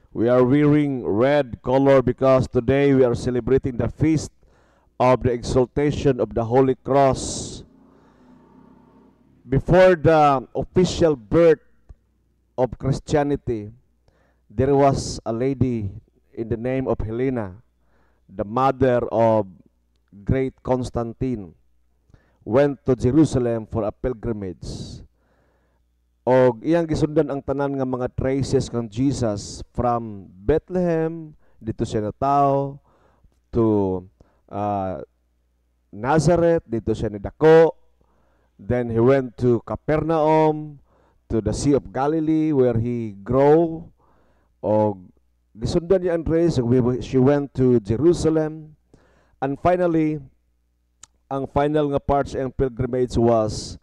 We are wearing red color because today we are celebrating the feast of the exaltation of the Holy Cross. Before the official birth of Christianity, there was a lady in the name of Helena, the mother of great Constantine, went to Jerusalem for a pilgrimage. Og iyang gisundan ang tanan nga mga traces kang Jesus from Bethlehem, dito siya natao, to uh, Nazareth, dito siya nidako. Then he went to Capernaum, to the Sea of Galilee where he grew. Og gisundan niya ang trace. She went to Jerusalem. And finally, ang final nga part sa iyang pilgrimage was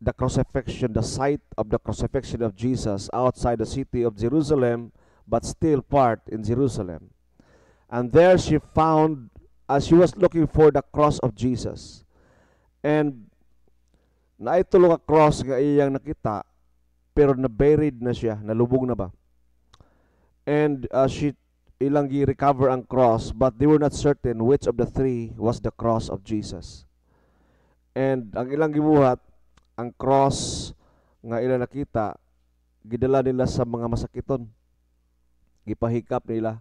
the crucifixion, the site of the crucifixion of Jesus outside the city of Jerusalem, but still part in Jerusalem. And there she found, as she was looking for the cross of Jesus, and naitulong a cross nga iyang nakita, pero na-buried na siya, nalubog na ba? And she ilang gi-recover ang cross, but they were not certain which of the three was the cross of Jesus. And ang ilang gibuhat, ang cross nga ila nakita, gidala nila sa mga masakiton, gipahikap nila.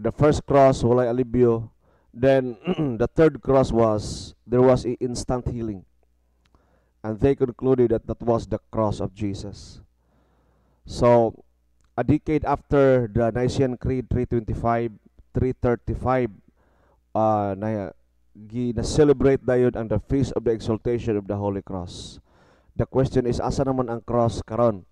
The first cross walay alibyo, then the third cross was there was instant healing, and they concluded that that was the cross of Jesus. So a decade after the Nicene Creed 335 na-celebrate dayon ang the feast of the exaltation of the Holy Cross. The question is, asa naman ang cross karon?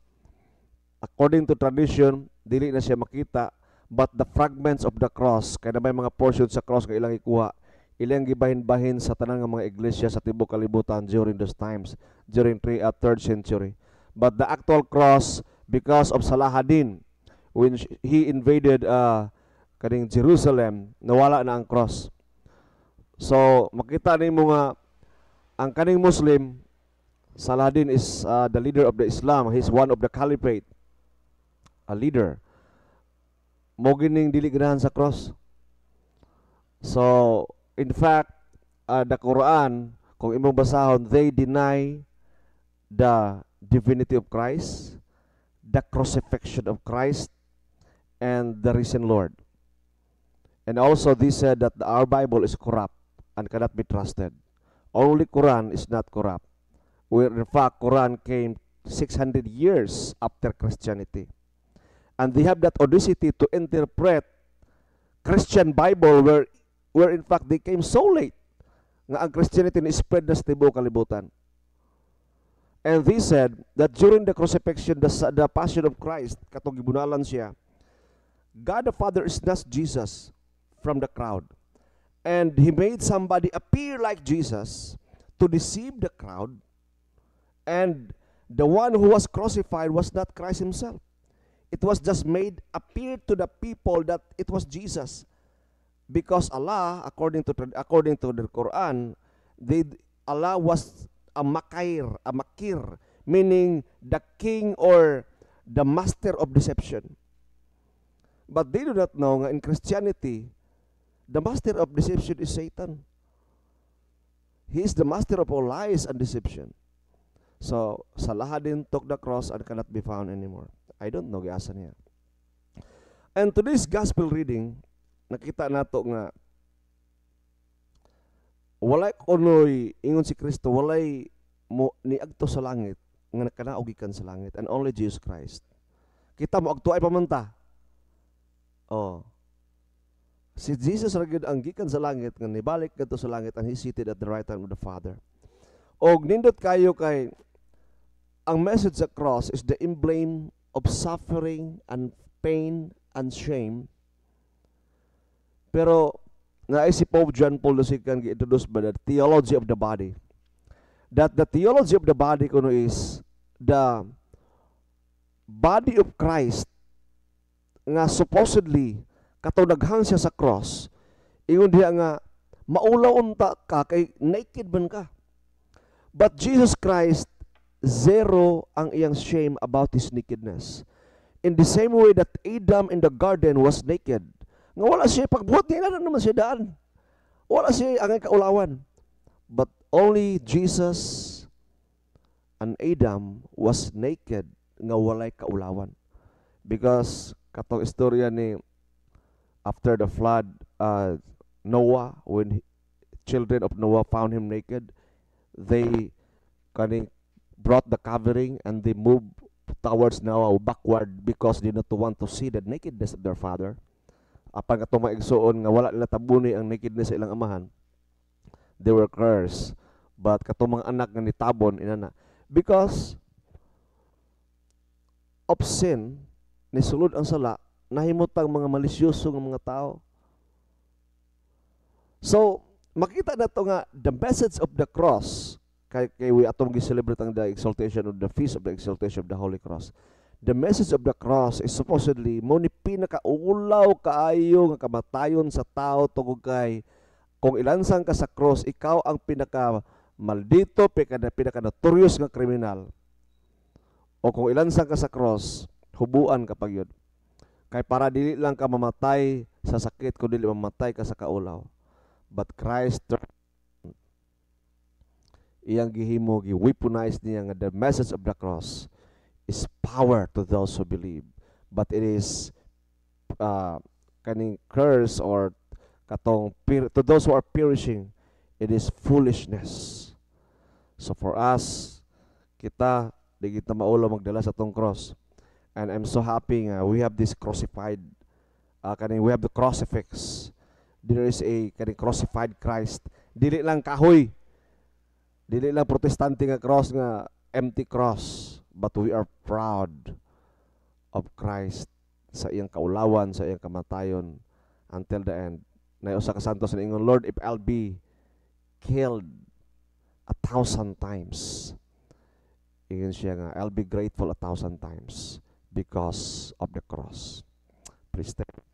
According to tradition, dili na siya makita, but the fragments of the cross, kaya may mga portions sa cross nga ilang ikuha, ilang gibahin-bahin sa tanang nga mga iglesia sa tibuok kalibutan during those times, during 3rd century. But the actual cross, because of Salahadin, when he invaded kaning Jerusalem, nawala na ang cross. So, makita nimo nga ang kaning Muslim, Saladin is the leader of the Islam. He's one of the caliphate, a leader. Mo gining dili ganahan sa cross. So, in fact, the Quran, kung imong basahon, they deny the divinity of Christ, the crucifixion of Christ, and the risen Lord. And also, they said that our Bible is corrupt and cannot be trusted. Only Quran is not corrupt. Where in fact, Quran came 600 years after Christianity. And they have that audacity to interpret Christian Bible where in fact they came so late nga ang Christianity ni-spread na sa tibuok kalibutan. And they said that during the crucifixion, the passion of Christ, katong gibunalan siya, God the Father is not Jesus from the crowd. And he made somebody appear like Jesus to deceive the crowd. And the one who was crucified was not Christ himself. It was just made appear to the people that it was Jesus. Because Allah, according to the Quran, Allah was a makir, meaning the king or the master of deception. But they do not know nga in Christianity, the master of deception is Satan. He is the master of all lies and deception. So, Salahadin took the cross and cannot be found anymore. I don't know giasa niya. And today's gospel reading, nakita nato nga walay kunoy ingon si Kristo, walay mo niagto sa langit nga nakanaog gikan sa langit, and only Jesus Christ. Kita mo agto ay pamanta. Oh. Si Jesus ra gyud ang gikan sa langit nga nibalik kadto sa langit, and he seated at the right hand of the Father. Og nindot kayo kay ang message sa cross is the emblem of suffering and pain and shame. Pero naay si Pope John Paul II gi-introduce by the theology of the body. That the theology of the body kuno is the body of Christ nga supposedly katudaghang siya sa cross, ingon diha nga maulaw unta ka kay naked man ka. But Jesus Christ, zero ang iyang shame about his nakedness. In the same way that Adam in the garden was naked. Nga wala siya pagbuhat niya na naman siya daan. Wala siya ang kaulawan. But only Jesus and Adam was naked nga walay kaulawan. Because katong istorya ni after the flood, Noah, when children of Noah found him naked, they brought the covering and they moved towards Noah backward because they not want to see the nakedness of their father. Apan katong maigsuon nga wala nila tabuni ang nakedness sa ilang amahan, they were cursed. But katong mga anak nga nitabon inana because of sin, nisulod ang sala, nahimutang mga malisyoso ng mga tao. So, makita na to nga the message of the cross kay we atong gi-celebrate ang the exaltation of the feast of the exaltation of the Holy Cross. The message of the cross is supposedly mo ni pinakaulaw kaayo nga kamatayon sa tao tungod kay kung ilansang ka sa cross, ikaw ang pinaka maldito, pinaka notorious nga kriminal. O kung ilansang ka sa cross, hubuan ka pag yun. Kay para dili lang ka mamatay sa sakit, kung dili mamatay ka sa kaulaw. But Christ iyang gihimo, gi-weaponize niya nga the message of the cross is power to those who believe. But it is kaning curse or katong to those who are perishing, it is foolishness. So for us, kita di kita maulo magdala sa tong cross. And I'm so happy nga we have this crucified we have the crucifix. There is a crucified Christ. Dili lang kahoy. Dili lang protestante nga cross nga empty cross, but we are proud of Christ sa iyang kaulawan, sa iyang kamatayon until the end. Na usa ka santos na ingon, Lord, if I'll be killed 1,000 times, ingon siya nga, I'll be grateful 1,000 times because of the cross. Please stand.